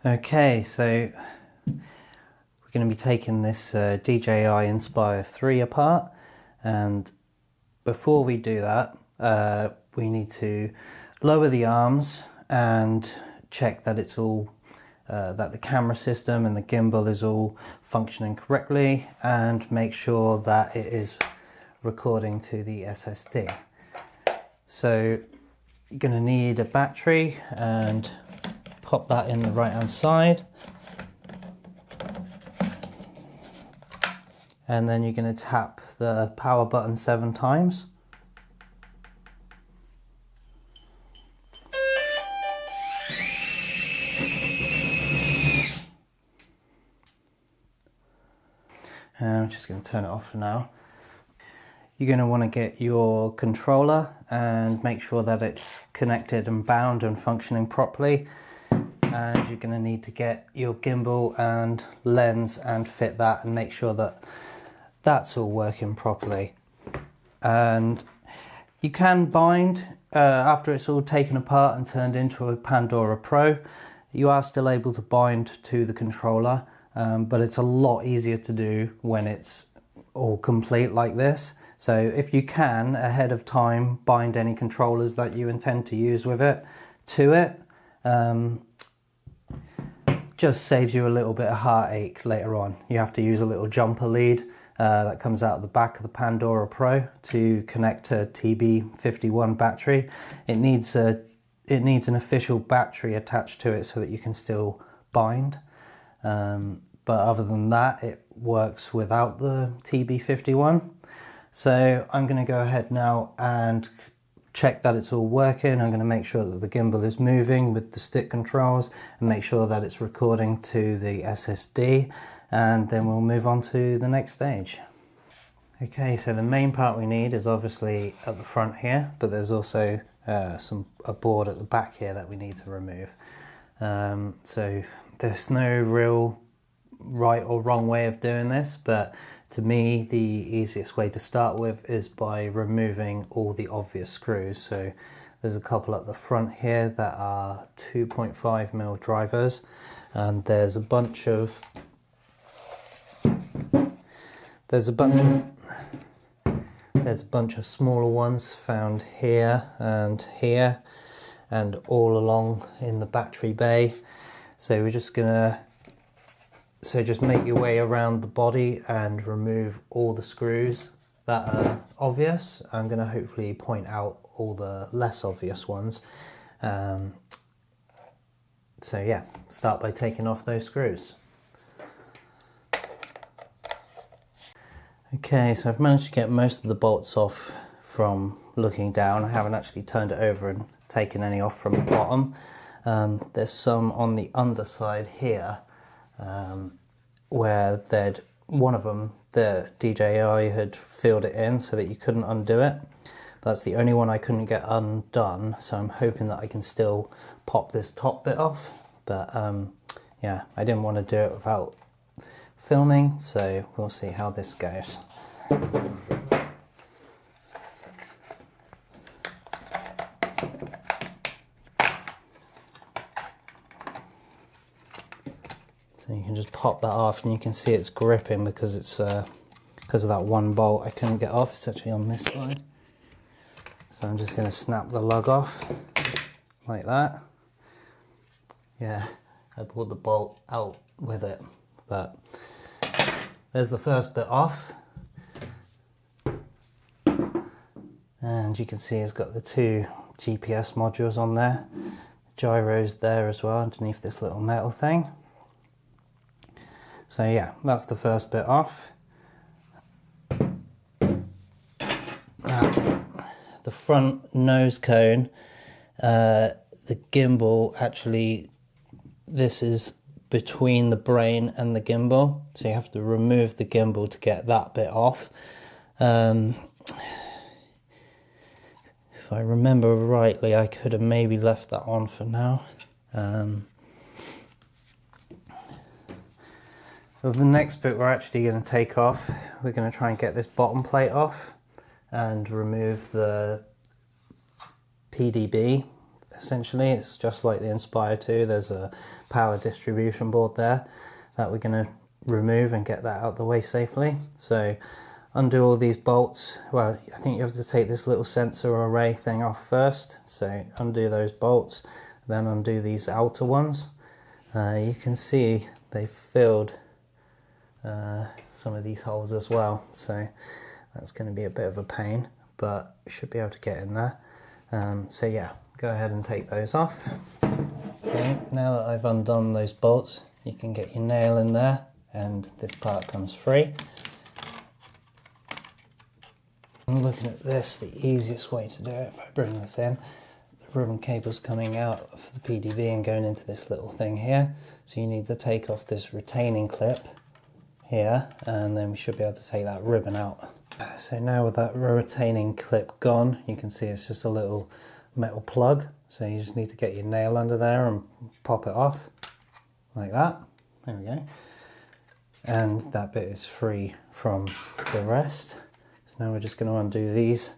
Okay, so we're going to be taking this DJI Inspire 3 apart, and before we do that we need to lower the arms and check that it's all that the camera system and the gimbal is all functioning correctly, and make sure that it is recording to the SSD. So you're going to need a battery, and pop that in the right hand side, and then you're going to tap the power button 7 times. And I'm just going to turn it off for now. You're going to want to get your controller and make sure that it's connected and bound and functioning properly. And you're going to need to get your gimbal and lens and fit that and make sure that that's all working properly. And you can bind after it's all taken apart and turned into a Pandora Pro. You are still able to bind to the controller, but it's a lot easier to do when it's all complete like this. So if you can, ahead of time, bind any controllers that you intend to use with it to it. Just saves you a little bit of heartache later on. You have to use a little jumper lead that comes out of the back of the Pandora Pro to connect to TB51 battery. It needs an official battery attached to it so that you can still bind. But other than that, it works without the TB51. So I'm going to go ahead now and check that it's all working. I'm going to make sure that the gimbal is moving with the stick controls and make sure that it's recording to the SSD, and then we'll move on to the next stage. Okay, so the main part we need is obviously at the front here, but there's also a board at the back here that we need to remove. So there's no real right or wrong way of doing this, but to me the easiest way to start with is by removing all the obvious screws. So there's a couple at the front here that are 2.5mm drivers, and there's a bunch of smaller ones found here and all along in the battery bay. So we're just gonna just make your way around the body and remove all the screws that are obvious. I'm going to hopefully point out all the less obvious ones. So yeah, start by taking off those screws. Okay, so I've managed to get most of the bolts off from looking down. I haven't actually turned it over and taken any off from the bottom. There's some on the underside here, where one of them, the DJI had filled it in so that you couldn't undo it. That's the only one I couldn't get undone, so I'm hoping that I can still pop this top bit off. But yeah, I didn't want to do it without filming, so we'll see how this goes. So you can just pop that off, and you can see it's gripping because it's because of that one bolt I couldn't get off. It's actually on this side. So I'm just going to snap the lug off like that. Yeah, I pulled the bolt out with it, but there's the first bit off. And you can see it's got the 2 GPS modules on there. Gyros there as well underneath this little metal thing. So yeah, that's the first bit off. The front nose cone, the gimbal actually, this is between the brain and the gimbal, so you have to remove the gimbal to get that bit off. If I remember rightly, I could have maybe left that on for now. So the next bit we're actually going to take off, we're going to try and get this bottom plate off and remove the PDB essentially. It's just like the Inspire 2. There's a power distribution board there that we're going to remove and get that out the way safely. So undo all these bolts. Well, I think you have to take this little sensor array thing off first. So undo those bolts, then undo these outer ones. You can see they filled some of these holes as well. So that's going to be a bit of a pain, but we should be able to get in there. So yeah, go ahead and take those off. Okay, now that I've undone those bolts, you can get your nail in there and this part comes free. I'm looking at this, the easiest way to do it, if I bring this in, the ribbon cable's coming out of the PDV and going into this little thing here. So you need to take off this retaining clip here, and then we should be able to take that ribbon out. So now with that retaining clip gone, you can see it's just a little metal plug. So you just need to get your nail under there and pop it off, like that. There we go. And that bit is free from the rest. So now we're just going to undo these,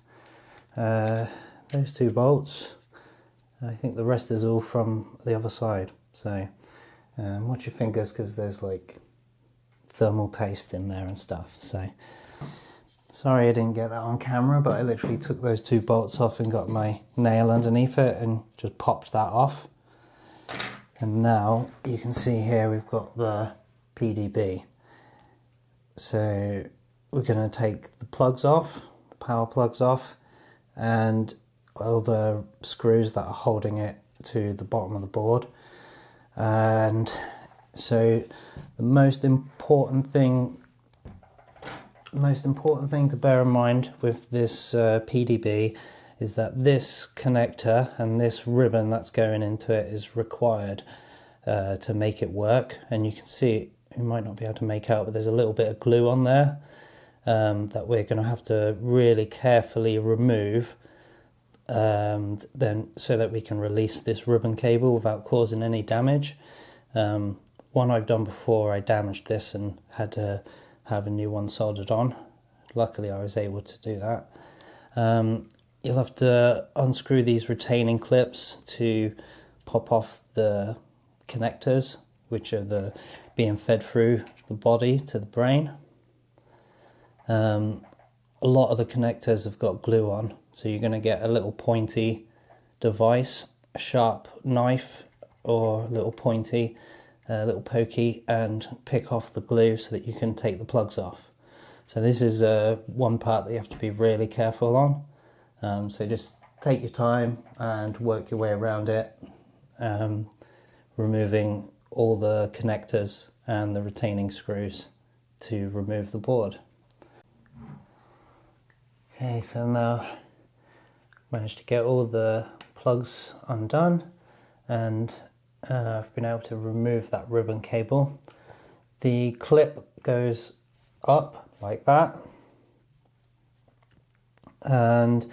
those two bolts. I think the rest is all from the other side. So watch your fingers, because there's like thermal paste in there and stuff. So sorry I didn't get that on camera, but I literally took those two bolts off and got my nail underneath it and just popped that off. And now you can see here we've got the PDB. So we're going to take the plugs off, the power plugs off, and all the screws that are holding it to the bottom of the board. And so the most important thing to bear in mind with this PDB is that this connector and this ribbon that's going into it is required to make it work. And you can see, you might not be able to make out, but there's a little bit of glue on there that we're going to have to really carefully remove, then so that we can release this ribbon cable without causing any damage. One I've done before, I damaged this and had to have a new one soldered on. Luckily I was able to do that. You'll have to unscrew these retaining clips to pop off the connectors, which are being fed through the body to the brain. A lot of the connectors have got glue on, so you're going to get a little pointy device, a sharp knife or a little pointy, little pokey, and pick off the glue so that you can take the plugs off. So this is one part that you have to be really careful on. So just take your time and work your way around it, removing all the connectors and the retaining screws to remove the board. Okay, so now managed to get all the plugs undone, and I've been able to remove that ribbon cable. The clip goes up like that, and the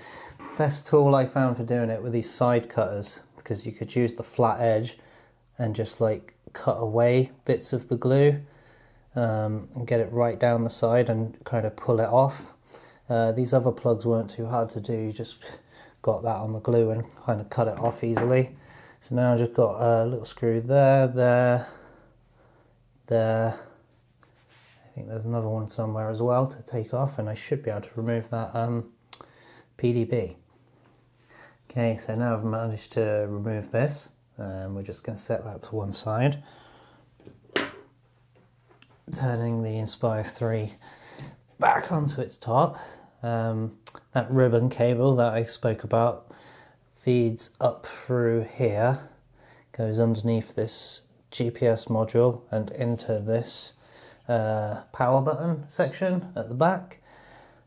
best tool I found for doing it were these side cutters, because you could use the flat edge and just like cut away bits of the glue and get it right down the side and kind of pull it off. These other plugs weren't too hard to do, you just got that on the glue and kind of cut it off easily. So now I've just got a little screw there, there. I think there's another one somewhere as well to take off, and I should be able to remove that PDB. Okay, so now I've managed to remove this, and we're just going to set that to one side. Turning the Inspire 3 back onto its top. That ribbon cable that I spoke about feeds up through here, goes underneath this GPS module and into this power button section at the back.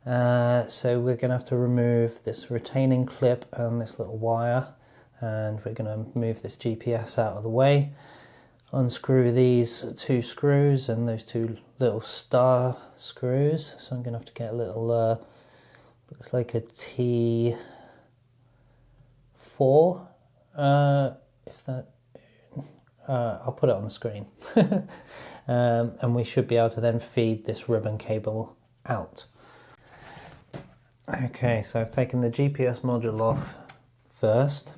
So we're going to have to remove this retaining clip and this little wire, and we're going to move this GPS out of the way, unscrew these two screws and those two little star screws. So I'm going to have to get a little, looks like a T4, if that, I'll put it on the screen. And we should be able to then feed this ribbon cable out. Okay, so I've taken the GPS module off first,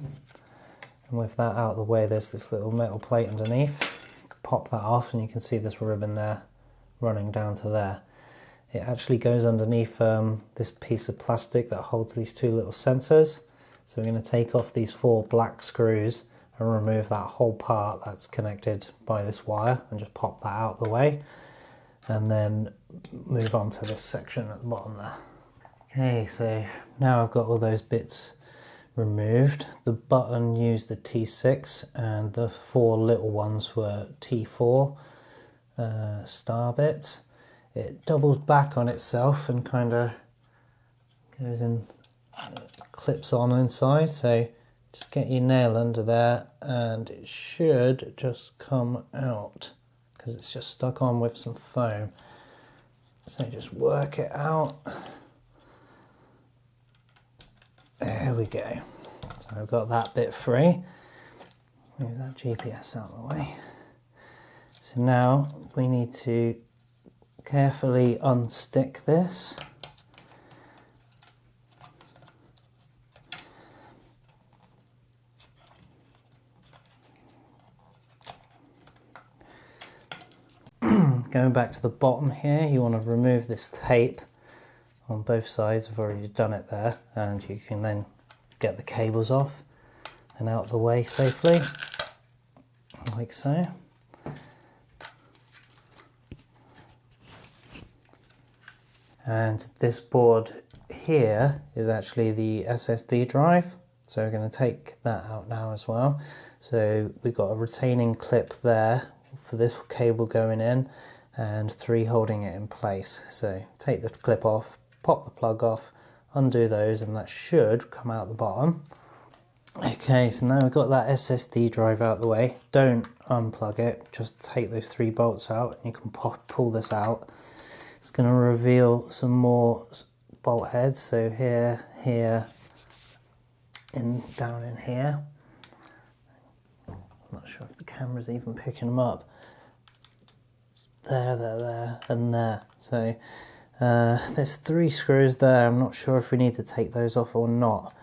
And with that out of the way, there's this little metal plate underneath. You can pop that off and you can see this ribbon there running down to there. It actually goes underneath this piece of plastic that holds these two little sensors. So we're going to take off these 4 black screws and remove that whole part that's connected by this wire and just pop that out of the way. And then move on to this section at the bottom there. Okay, so now I've got all those bits removed. The button used the T6 and the 4 little ones were T4 star bits. It doubles back on itself and kind of goes in, clips on inside, so just get your nail under there and it should just come out because it's just stuck on with some foam. So just work it out. There we go. So I've got that bit free. Move that GPS out of the way. So now we need to carefully unstick this. Going back to the bottom here, you want to remove this tape on both sides. I've already done it there, and you can then get the cables off and out of the way safely, like so. And this board here is actually the SSD drive, so we're going to take that out now as well. So we've got a retaining clip there for this cable going in and 3 holding it in place. So take the clip off, pop the plug off, undo those, and that should come out the bottom. Okay, so now we've got that SSD drive out of the way. Don't unplug it, just take those 3 bolts out and you can pull this out. It's going to reveal some more bolt heads, so here, here, and down in here. I'm not sure if the camera's even picking them up. There, and there. So there's 3 screws there. I'm not sure if we need to take those off or not.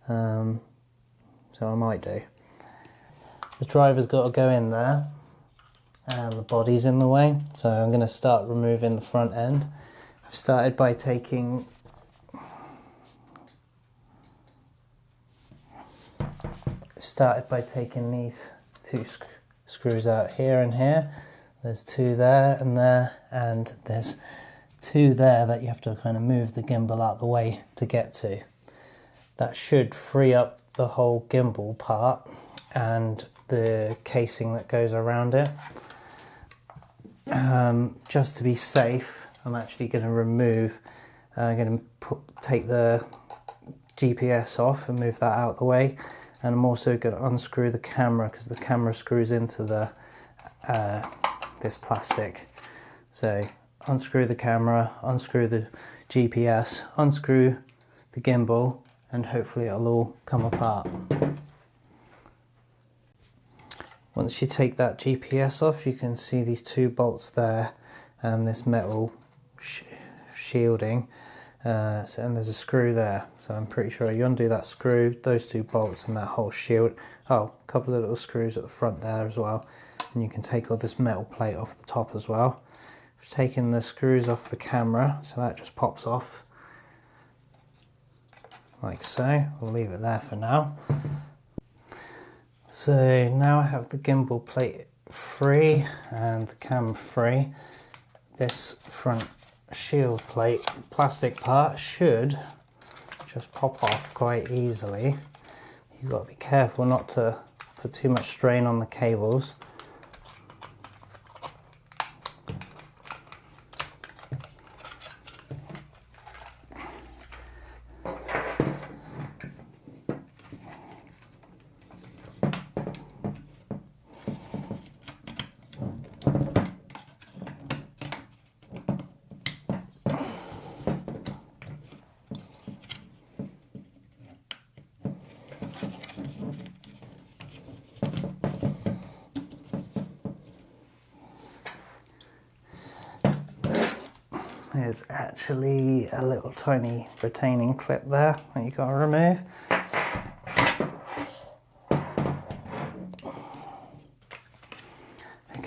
So I might do. The driver's got to go in there and the body's in the way. So I'm going to start removing the front end. I've started by taking these 2 screws out here and here. There's 2 there, and there's 2 there that you have to kind of move the gimbal out the way to get to. That should free up the whole gimbal part and the casing that goes around it. Just to be safe, I'm actually going to remove, take the GPS off and move that out the way. And I'm also going to unscrew the camera because the camera screws into the this plastic. So unscrew the camera, unscrew the GPS, unscrew the gimbal, and hopefully it'll all come apart. Once you take that GPS off, you can see these 2 bolts there and this metal shielding. And there's a screw there, so I'm pretty sure you undo that screw, those 2 bolts and that whole shield. Oh, a couple of little screws at the front there as well, and you can take all this metal plate off the top as well. I've taken the screws off the camera, so that just pops off like so. We'll leave it there for now. So now I have the gimbal plate free and the cam free. This front shield plate plastic part should just pop off quite easily. You've got to be careful not to put too much strain on the cables. There's actually a little tiny retaining clip there that you've got to remove.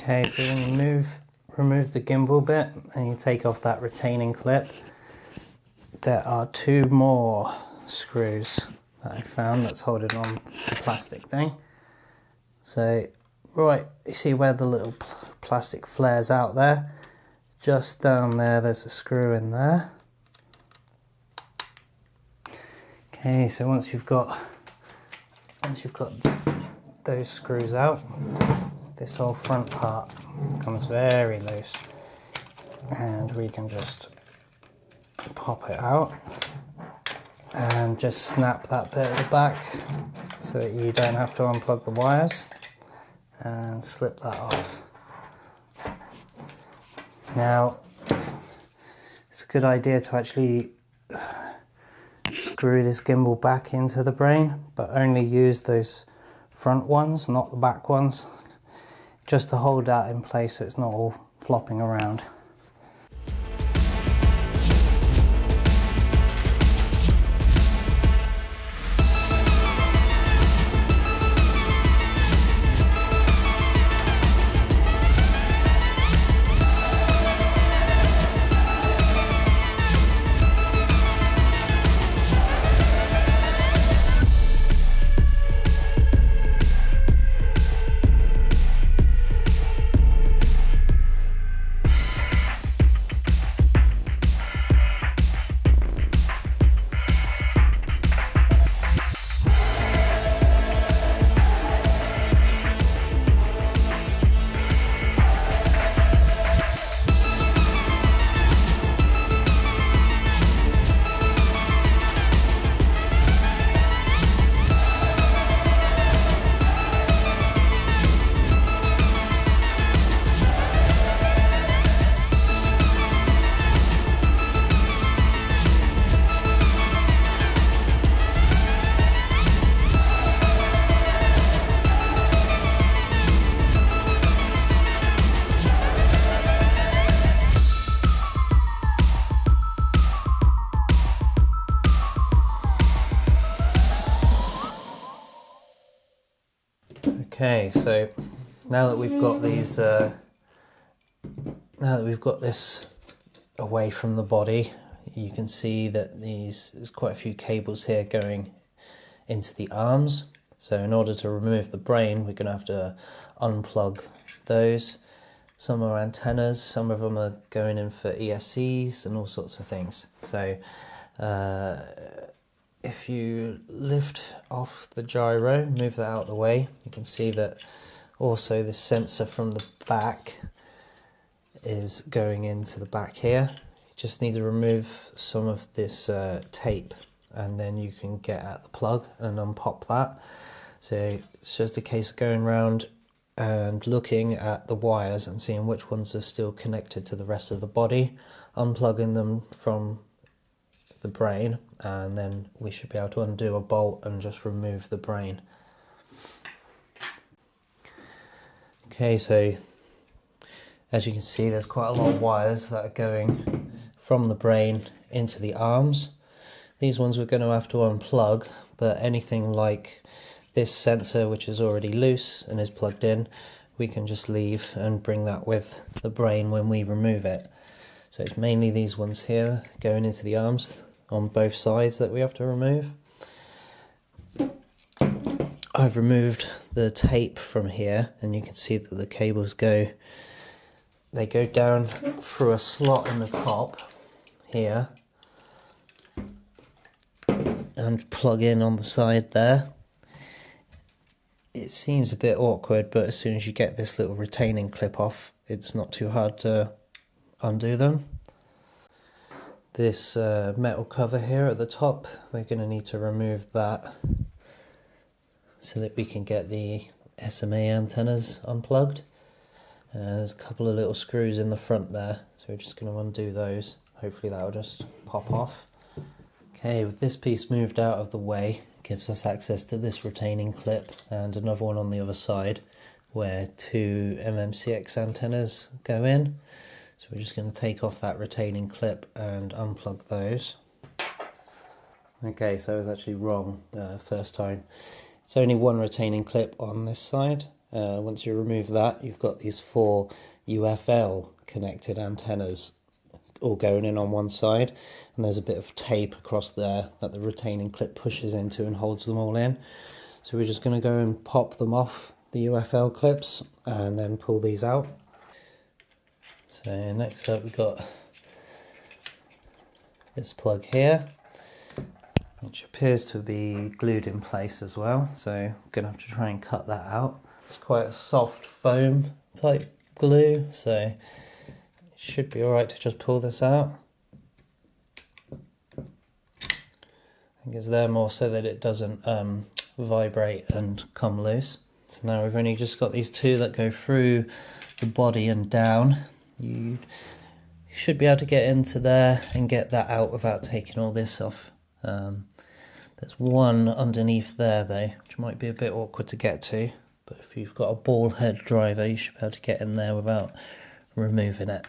Okay, so when you remove the gimbal bit and you take off that retaining clip, there are 2 more screws that I found that's holding on the plastic thing. So right, you see where the little plastic flares out there? Just down there, there's a screw in there. Okay, so once you've got those screws out, this whole front part comes very loose, and we can just pop it out and just snap that bit at the back so that you don't have to unplug the wires, and slip that off. Now, it's a good idea to actually screw this gimbal back into the brain, but only use those front ones, not the back ones, just to hold that in place so it's not all flopping around. Okay, so now that we've got these, now that we've got this away from the body, you can see that there's quite a few cables here going into the arms. So in order to remove the brain, we're going to have to unplug those. Some are antennas, some of them are going in for ESCs and all sorts of things. So if you lift off the gyro, move that out of the way, you can see that also the sensor from the back is going into the back here. You just need to remove some of this tape, and then you can get at the plug and unpop that. So it's just a case of going around and looking at the wires and seeing which ones are still connected to the rest of the body, unplugging them from the brain, and then we should be able to undo a bolt and just remove the brain. Okay, so as you can see, there's quite a lot of wires that are going from the brain into the arms. These ones we're going to have to unplug, but anything like this sensor, which is already loose and is plugged in, we can just leave and bring that with the brain when we remove it. So it's mainly these ones here going into the arms on both sides that we have to remove. I've removed the tape from here, and you can see that the cables go down through a slot in the top here and plug in on the side there. It seems a bit awkward, but as soon as you get this little retaining clip off, it's not too hard to undo them. This metal cover here at the top, we're going to need to remove that so that we can get the SMA antennas unplugged. There's a couple of little screws in the front there, so we're just going to undo those. Hopefully that will just pop off. Okay, with this piece moved out of the way, it gives us access to this retaining clip and another one on the other side where 2 MMCX antennas go in. So we're just going to take off that retaining clip and unplug those. Okay, so I was actually wrong the first time. It's only one retaining clip on this side, Once you remove that, you've got these 4 UFL connected antennas all going in on one side, and there's a bit of tape across there that the retaining clip pushes into and holds them all in. So we're just going to go and pop them off the UFL clips and then pull these out. So next up we've got this plug here, which appears to be glued in place as well, so I'm going to have to try and cut that out. It's quite a soft foam type glue, so it should be alright to just pull this out. I think it's there more so that it doesn't vibrate and come loose. So now we've only just got these 2 that go through the body and down. You should be able to get into there and get that out without taking all this off. There's one underneath there though, which might be a bit awkward to get to, but if you've got a ball head driver you should be able to get in there without removing it.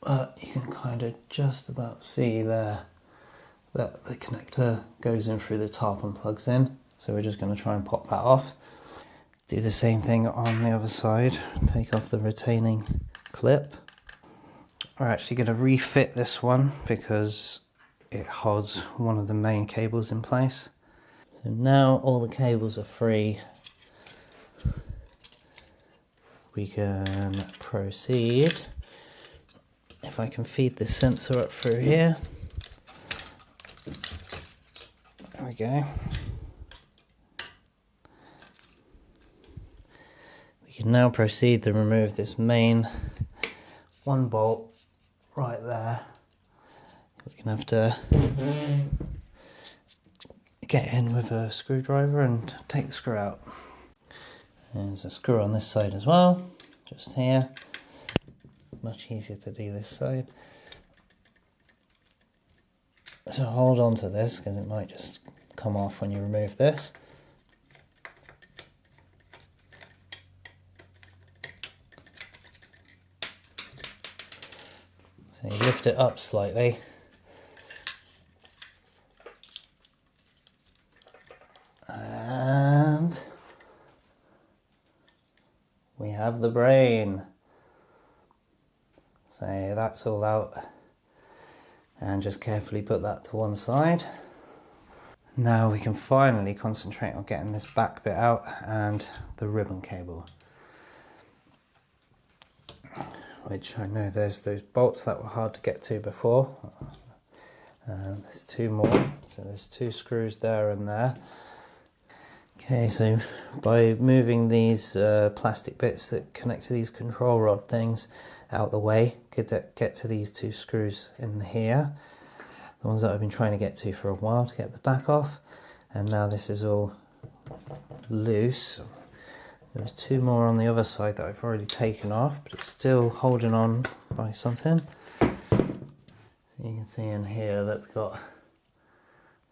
But you can kind of just about see there that the connector goes in through the top and plugs in, so we're just going to try and pop that off. Do the same thing on the other side, take off the retaining clip. We're actually going to refit this one because it holds one of the main cables in place. So now all the cables are free. We can proceed. If I can feed the sensor up through here. There we go. We can now proceed to remove this main 1 bolt right there. We're going to have to get in with a screwdriver and take the screw out. There's a screw on this side as well, just here. Much easier to do this side. So hold on to this because it might just come off when you remove this. So you lift it up slightly. And we have the brain. So that's all out. And just carefully put that to one side. Now we can finally concentrate on getting this back bit out and the ribbon cable. Which I know there's those bolts that were hard to get to before. There's 2 more, so there's 2 screws there and there. Okay, so by moving these plastic bits that connect to these control rod things out the way, get to these 2 screws in here, the ones that I've been trying to get to for a while to get the back off, and now this is all loose. There's 2 more on the other side that I've already taken off, but it's still holding on by something. So you can see in here that we've got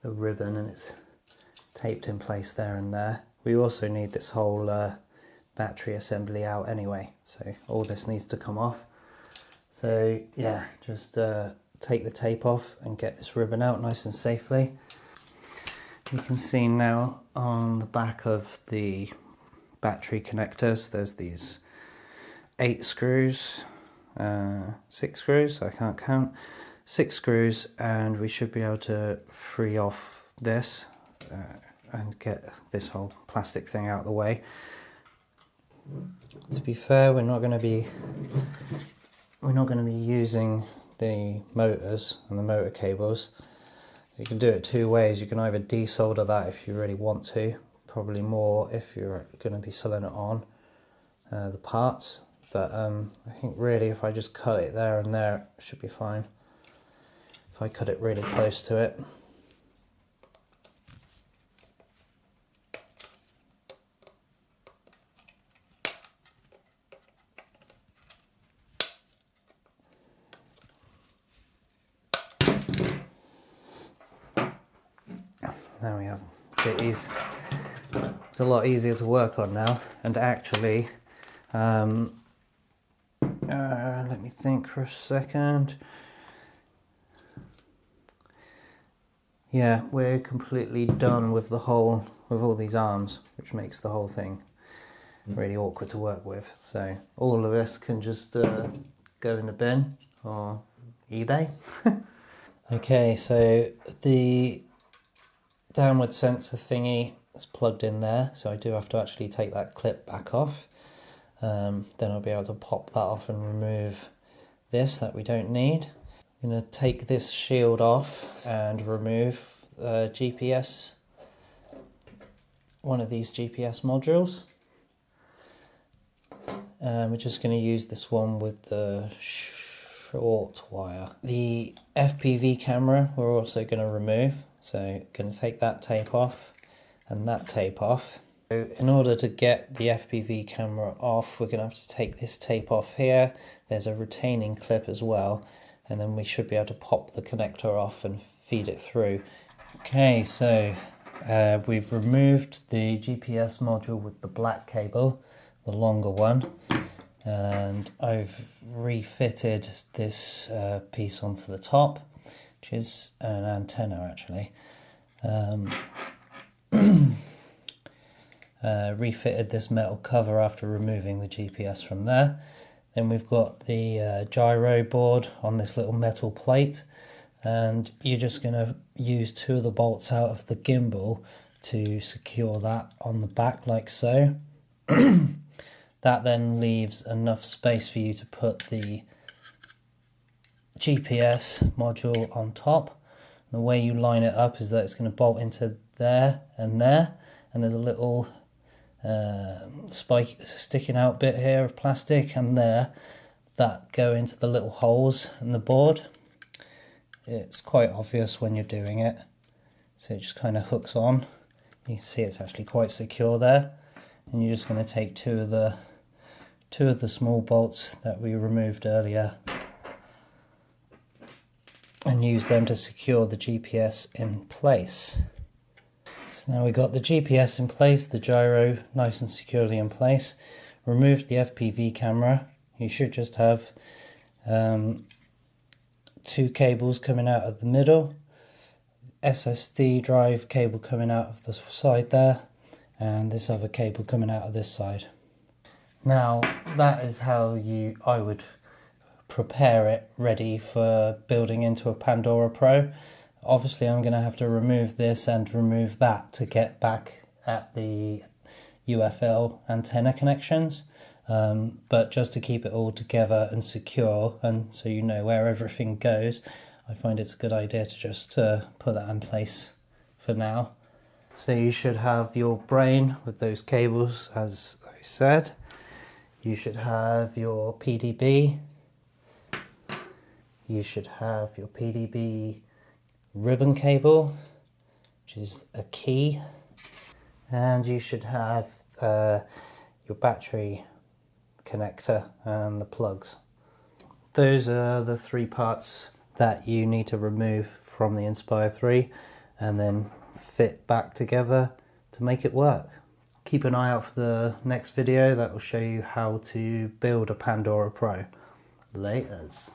the ribbon and it's taped in place there and there. We also need this whole battery assembly out anyway, so all this needs to come off. So yeah, just take the tape off and get this ribbon out nice and safely. You can see now on the back of the battery connectors there's these 8 screws, 6 screws, I can't count, 6 screws, and we should be able to free off this and get this whole plastic thing out of the way. To be fair, we're not going to be using the motors and the motor cables. So you can do it 2 ways. You can either desolder that if you really want to, probably more if you're going to be selling it on the parts, but I think really if I just cut it there and there it should be fine. If I cut it really close to it. There we have it. It's a lot easier to work on now, and actually let me think for a second. Yeah, we're completely done with all these arms, which makes the whole thing really awkward to work with. So all of this can just go in the bin or eBay. Okay, so the downward sensor thingy is plugged in there, so I do have to actually take that clip back off. Then I'll be able to pop that off and remove this that we don't need. I'm going to take this shield off and remove GPS, one of these GPS modules. We're just going to use this one with the short wire. The FPV camera we're also going to remove, so going to take that tape off and that tape off. So in order to get the FPV camera off, we're going to have to take this tape off here. There's a retaining clip as well, and then we should be able to pop the connector off and feed it through. Okay, so we've removed the GPS module with the black cable, the longer one, and I've refitted this piece onto the top, which is an antenna actually. Refitted this metal cover after removing the GPS from there. Then we've got the gyro board on this little metal plate, and you're just going to use 2 of the bolts out of the gimbal to secure that on the back like so. That then leaves enough space for you to put the GPS module on top. And the way you line it up is that it's going to bolt into there, and there's a little spike sticking out bit here of plastic, and there, that go into the little holes in the board. It's quite obvious when you're doing it, so it just kind of hooks on. You can see it's actually quite secure there, and you're just going to take two of the small bolts that we removed earlier and use them to secure the GPS in place. So now we've got the GPS in place, the gyro nice and securely in place. Removed the FPV camera. You should just have 2 cables coming out of the middle, SSD drive cable coming out of the side there, and this other cable coming out of this side. Now that is how I would prepare it ready for building into a Pandora Pro. Obviously I'm going to have to remove this and remove that to get back at the UFL antenna connections, but just to keep it all together and secure, and so you know where everything goes, I find it's a good idea to just put that in place for now. So you should have your brain with those cables, as I said. You should have your PDB. You should have your PDB ribbon cable, which is a key, and you should have your battery connector and the plugs. Those are the 3 parts that you need to remove from the Inspire 3 and then fit back together to make it work. Keep an eye out for the next video that will show you how to build a Pandora Pro. Laters.